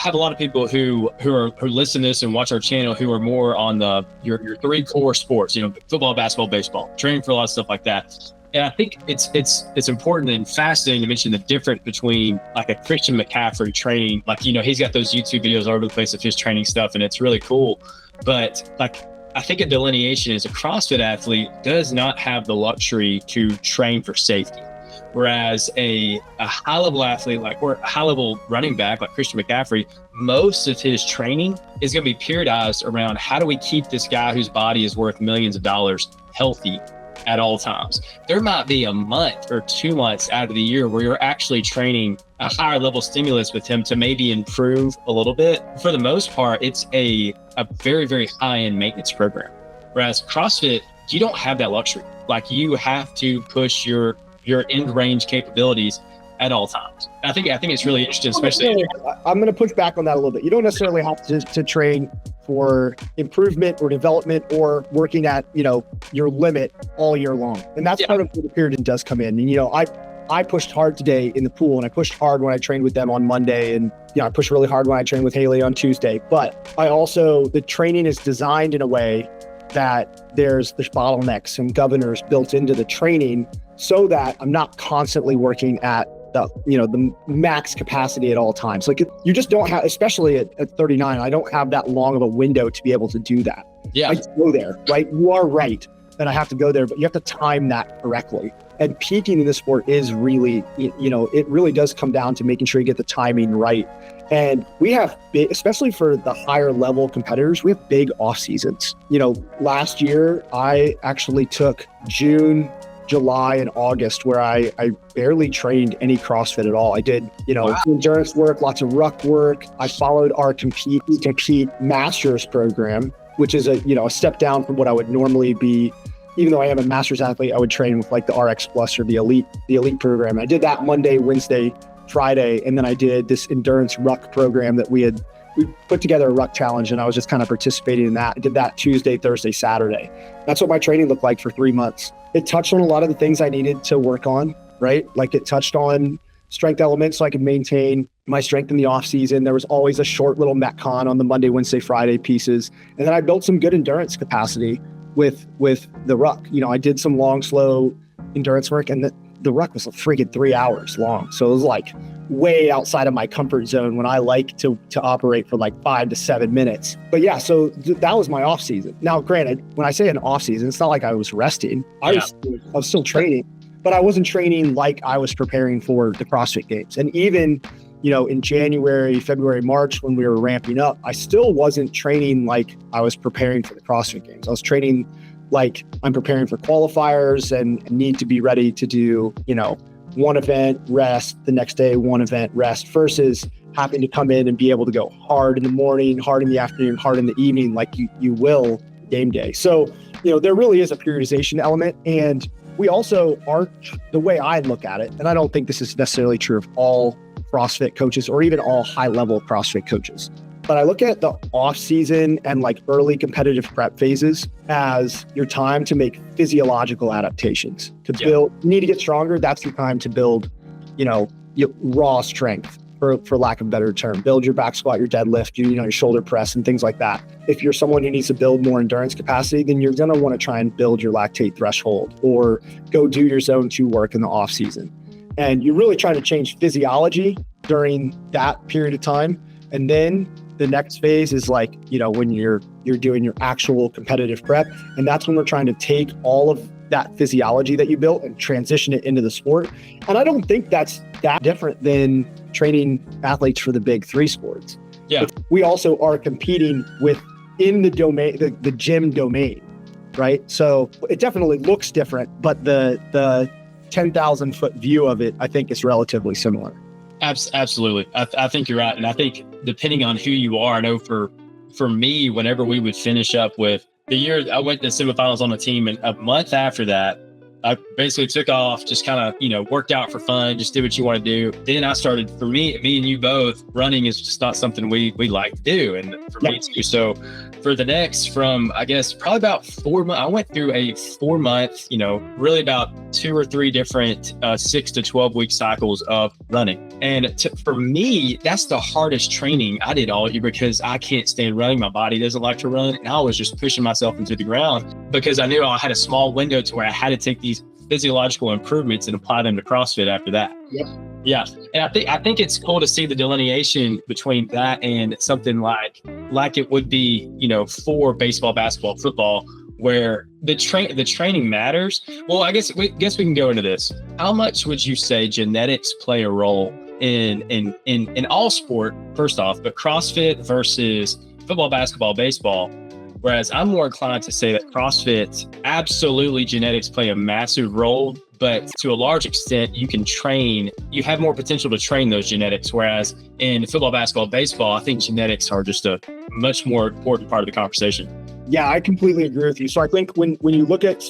have a lot of people who listen to this and watch our channel who are more on your three core sports, football, basketball, baseball, training for a lot of stuff like that. And I think it's important and fascinating to mention the difference between like a Christian McCaffrey training, like, he's got those YouTube videos all over the place of his training stuff, and it's really cool. But like, I think a delineation is a CrossFit athlete does not have the luxury to train for safety. Whereas a high level athlete, or a high level running back like Christian McCaffrey, most of his training is going to be periodized around how do we keep this guy whose body is worth millions of dollars healthy at all times. There might be a month or 2 months out of the year where you're actually training a higher level stimulus with him to maybe improve a little bit. For the most part, it's a very, very high end maintenance program. Whereas CrossFit, you don't have that luxury. Like, you have to push your end range capabilities at all times. I think it's really interesting, especially. I'm going to push back on that a little bit. You don't necessarily have to train for improvement or development or working at, your limit all year long. And that's part of where the period does come in. And, I pushed hard today in the pool, and I pushed hard when I trained with them on Monday. And, I pushed really hard when I trained with Haley on Tuesday. But the training is designed in a way that there's the bottlenecks and governors built into the training so that I'm not constantly working at the max capacity at all times. Like, you just don't have, especially at 39, I don't have that long of a window to be able to do that. Yeah. I go there, right? You are right that I have to go there, but you have to time that correctly. And peaking in the sport is really, it really does come down to making sure you get the timing right. And we have big, especially for the higher level competitors, we have big off seasons. Last year, I actually took June, July, and August where I barely trained any CrossFit at all. I did, endurance work, lots of ruck work. I followed our compete masters program, which is a step down from what I would normally be. Even though I am a master's athlete, I would train with like the RX Plus or the elite program. I did that Monday, Wednesday, Friday, and then I did this endurance ruck program that we put together a ruck challenge, and I was just kind of participating in that. I did that Tuesday, Thursday, Saturday. That's what my training looked like for 3 months. It touched on a lot of the things I needed to work on, right? Like, it touched on strength elements so I could maintain my strength in the off season. There was always a short little Metcon on the Monday, Wednesday, Friday pieces. And then I built some good endurance capacity with the ruck. I did some long, slow endurance work, and the ruck was a freaking 3 hours long. So it was like way outside of my comfort zone when I like to operate for like 5 to 7 minutes. But yeah, so that was my off season. Now, granted, when I say an off season, it's not like I was resting. I was still training, but I wasn't training like I was preparing for the CrossFit Games. And even, in January, February, March, when we were ramping up, I still wasn't training like I was preparing for the CrossFit Games. I was training like I'm preparing for qualifiers and need to be ready to do, one event, rest, the next day, one event, rest, versus having to come in and be able to go hard in the morning, hard in the afternoon, hard in the evening, like you will game day. So, there really is a periodization element. And we also aren't, the way I look at it, and I don't think this is necessarily true of all CrossFit coaches or even all high-level CrossFit coaches, but I look at the off-season and like early competitive prep phases as your time to make physiological adaptations, to build, you need to get stronger. That's your time to build, raw strength, for lack of a better term. Build your back squat, your deadlift, your shoulder press and things like that. If you're someone who needs to build more endurance capacity, then you're going to want to try and build your lactate threshold or go do your zone 2 work in the off season. And you're really trying to change physiology during that period of time. And then the next phase is like, when you're doing your actual competitive prep. And that's when we're trying to take all of that physiology that you built and transition it into the sport. And I don't think that's that different than training athletes for the big 3 sports. Yeah. But we also are competing in the domain, the gym domain, right? So it definitely looks different, but the 10,000 foot view of it, I think, is relatively similar. Absolutely. I think you're right. And I think depending on who you are, I know for me, whenever we would finish up with the year, I went to semifinals on a team, and a month after that, I basically took off, just kind of, worked out for fun, just did what you want to do. Then I started, for me and you both, running is just not something we like to do. And for me too. So for the next, from, I guess, probably about 4 months, I went through a 4-month, really about 2 or 3 different 6 to 12 week cycles of running. And for me, that's the hardest training I did all year, because I can't stand running. My body doesn't like to run. And I was just pushing myself into the ground, because I knew I had a small window to where I had to take these physiological improvements and apply them to CrossFit after that. Yep. Yeah. And I think it's cool to see the delineation between that and something like it would be, for baseball, basketball, football, where the training matters. Well, I guess we can go into this. How much would you say genetics play a role in all sport, first off, but CrossFit versus football, basketball, baseball? Whereas I'm more inclined to say that CrossFit, absolutely genetics play a massive role, but to a large extent, you have more potential to train those genetics. Whereas in football, basketball, baseball, I think genetics are just a much more important part of the conversation. Yeah, I completely agree with you. So I think when you look at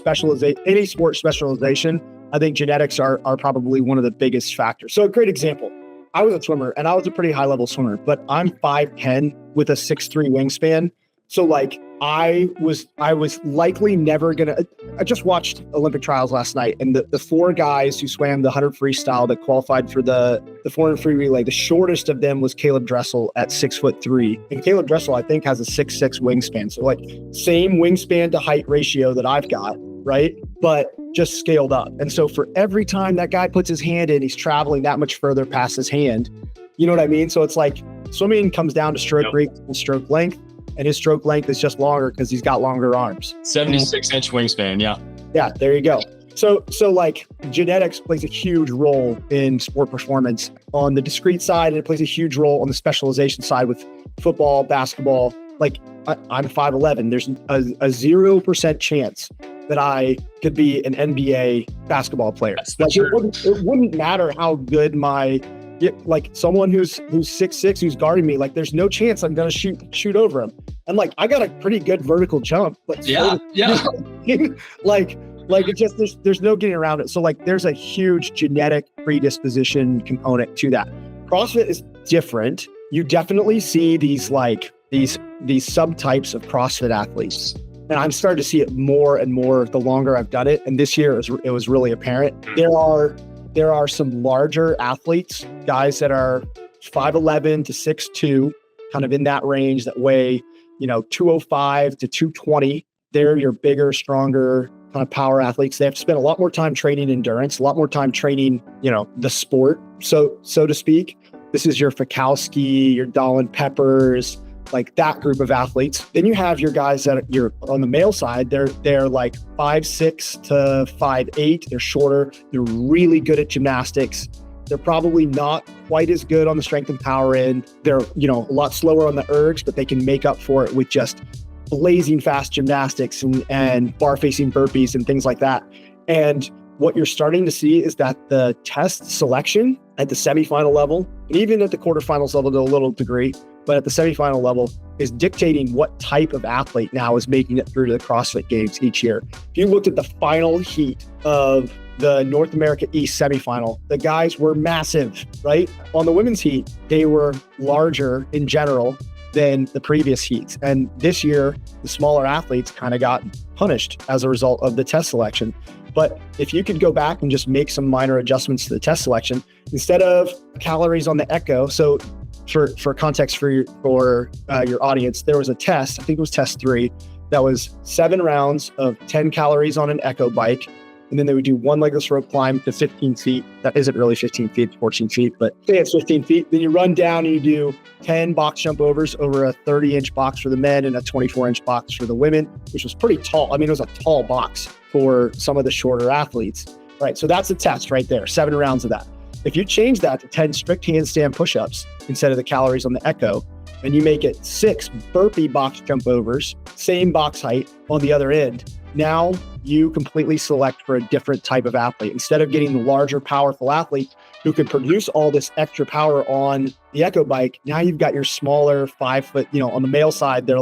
any sport specialization, I think genetics are probably one of the biggest factors. So a great example, I was a swimmer and I was a pretty high level swimmer, but I'm 5'10" with a 6'3" wingspan. So I was likely never I just watched Olympic trials last night, and the 4 guys who swam the 100 freestyle that qualified for the 400 free relay, the shortest of them was Caleb Dressel at 6'3". And Caleb Dressel, I think, has a 6'6" wingspan. So same wingspan to height ratio that I've got, right? But just scaled up. And so for every time that guy puts his hand in, he's traveling that much further past his hand. You know what I mean? So it's like swimming comes down to stroke rate and stroke length. And his stroke length is just longer because he's got longer arms. 76-inch wingspan, yeah. Yeah, there you go. So genetics plays a huge role in sport performance on the discrete side, and it plays a huge role on the specialization side with football, basketball. I'm 5'11". There's a 0% chance that I could be an NBA basketball player. It wouldn't matter how good someone who's 6'6", who's guarding me, there's no chance I'm going to shoot over him. And I got a pretty good vertical jump. Yeah. It's just, there's no getting around it. So there's a huge genetic predisposition component to that. CrossFit is different. You definitely see these subtypes of CrossFit athletes. And I'm starting to see it more and more the longer I've done it. And this year it was really apparent. There are some larger athletes, guys that are 5'11" to 6'2", kind of in that range, that weigh, 205 to 220. They're your bigger, stronger kind of power athletes. They have to spend a lot more time training endurance, a lot more time training, the sport, so to speak. This is your Fikowski, your Dolan Peppers, that group of athletes. Then you have your guys that you're on the male side. They're 5'6" to 5'8". They're shorter. They're really good at gymnastics. They're probably not quite as good on the strength and power end. They're, a lot slower on the ergs, but they can make up for it with just blazing fast gymnastics and bar facing burpees and things like that. And what you're starting to see is that the test selection at the semifinal level, and even at the quarterfinals level to a little degree, but at the semifinal level, is dictating what type of athlete now is making it through to the CrossFit Games each year. If you looked at the final heat of the North America East semifinal, the guys were massive, right? On the women's heat, they were larger in general than the previous heats. And this year, the smaller athletes kind of got punished as a result of the test selection. But if you could go back and just make some minor adjustments to the test selection, instead of calories on the echo, so for context for your audience, there was a test, I think it was test 3, that was 7 rounds of 10 calories on an echo bike. And then they would do one legless rope climb to 15 feet. That isn't really 15 feet, it's 14 feet, but say it's 15 feet. Then you run down and you do 10 box jump overs over a 30-inch box for the men and a 24-inch box for the women, which was pretty tall. I mean, it was a tall box for some of the shorter athletes, right? So that's a test right there, 7 rounds of that. If you change that to 10 strict handstand push-ups instead of the calories on the echo, and you make it 6 burpee box jump overs, same box height on the other end, now you completely select for a different type of athlete. Instead of getting the larger, powerful athlete who can produce all this extra power on the echo bike, now you've got your smaller 5 foot, on the male side, they're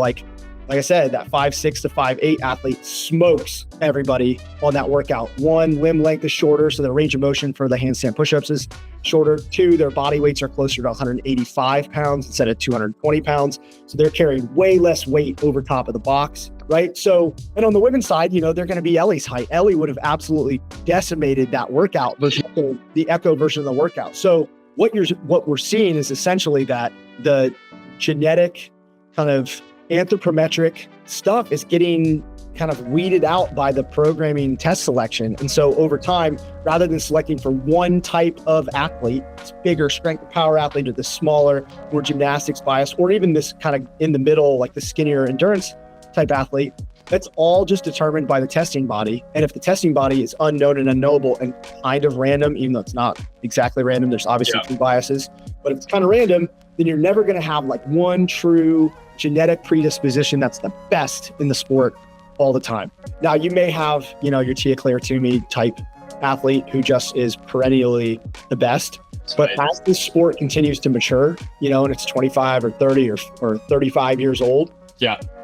like I said, that 5'6" to 5'8" athlete smokes everybody on that workout. One, limb length is shorter, so the range of motion for the handstand push-ups is shorter. Two, their body weights are closer to 185 pounds instead of 220 pounds. So they're carrying way less weight over top of the box, right? So, and on the women's side, you know, they're going to be Ellie's height. Ellie would have absolutely decimated that workout, the Echo version of the workout. So what we're seeing is essentially that the genetic kind of anthropometric stuff is getting kind of weeded out by the programming test selection. And so over time, rather than selecting for one type of athlete, this bigger strength and power athlete, or the smaller, more gymnastics bias, or even this kind of in the middle, like the skinnier endurance type athlete, that's all just determined by the testing body. And if the testing body is unknown and unknowable and kind of random, even though it's not exactly random, there's obviously two biases, but if it's kind of random, then you're never going to have like one true genetic predisposition that's the best in the sport all the time. Now, you may have, you know, your Tia Claire Toomey type athlete who just is perennially the best. But as this sport continues to mature, you know, and it's 25 or 30 or 35 years old,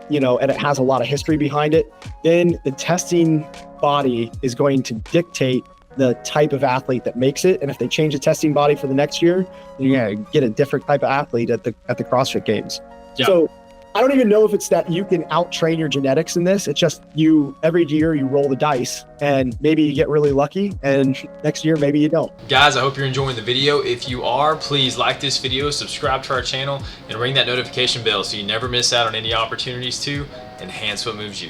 you know, and it has a lot of history behind it, then the testing body is going to dictate the type of athlete that makes it. And if they change the testing body for the next year, you're going to get a different type of athlete at the CrossFit Games. So I don't even know if it's that you can out-train your genetics in this. It's just every year you roll the dice and maybe you get really lucky and next year maybe you don't. Guys, I hope you're enjoying the video. If you are, please like this video, subscribe to our channel, and ring that notification bell so you never miss out on any opportunities to enhance what moves you.